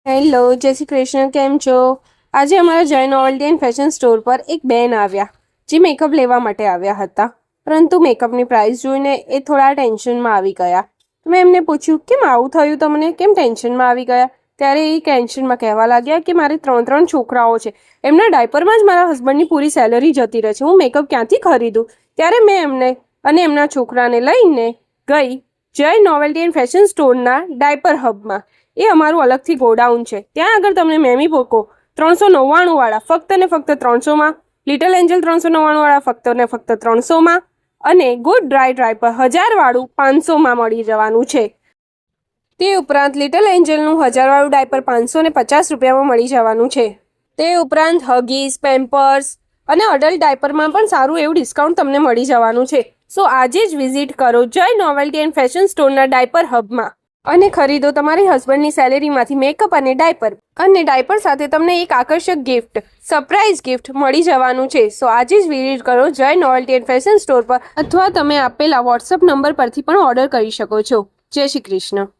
Hello, જય શ્રી કૃષ્ણ. કેમ છો? આજે અમારા જય નોવેલ્ટી એન્ડ ફેશન સ્ટોર પર એક બેન આવ્યા જે મેકઅપ લેવા માટે આવ્યા હતા, પરંતુ મેકઅપની પ્રાઇસ જોઈને એ થોડા ટેન્શનમાં આવી ગયા. મેં એમને પૂછ્યું કેમ આવું થયું, તમને કેમ ટેન્શનમાં આવી ગયા? ત્યારે એ ટેન્શનમાં કહેવા લાગ્યા કે મારે 3 છોકરાઓ છે, એમના ડાયપરમાં જ મારા હસબન્ડની પૂરી સેલરી જતી રહે છે, હું મેકઅપ ક્યાંથી ખરીદું? ત્યારે મેં એમને અને એમના છોકરાને લઈને ગઈ જય નોવેલ્ટી એન્ડ ફેશન સ્ટોરના ડાયપર હબમાં. એ અમારું અલગથી ગોડાઉન છે. ત્યાં આગળ તમને મેમી પોકો 399 વાળા ફક્ત ને ફક્ત 300માં, લિટલ એન્જલ 399 વાળા ફક્ત ને ફક્ત 300માં અને ગુડ ડ્રાઈપર 1000 વાળું 500માં મળી જવાનું છે. તે ઉપરાંત લિટલ એન્જલનું 1000 વાળું ડાયપર 550 રૂપિયામાં મળી જવાનું છે. તે ઉપરાંત હગીસ, પેમ્પર્સ અને અડલ્ટ ડાયપરમાં પણ સારું એવું ડિસ્કાઉન્ટ તમને મળી જવાનું છે. સો આજે જ વિઝિટ કરો જય નોવેલ્ટી એન્ડ ફેશન સ્ટોરના ડાયપર હબમાં અને ખરીદો તમારી હસબન્ડની સેલેરીમાંથી મેકઅપ અને ડાયપર. અને ડાયપર સાથે તમને એક આકર્ષક ગિફ્ટ, સરપ્રાઇઝ ગિફ્ટ મળી જવાનું છે. સો આજે જ વિઝિટ કરો જય નોવેલ્ટી એન્ડ ફેશન સ્ટોર પર, અથવા તમે આપેલા વોટ્સઅપ નંબર પરથી પણ ઓર્ડર કરી શકો છો. જય શ્રી કૃષ્ણ.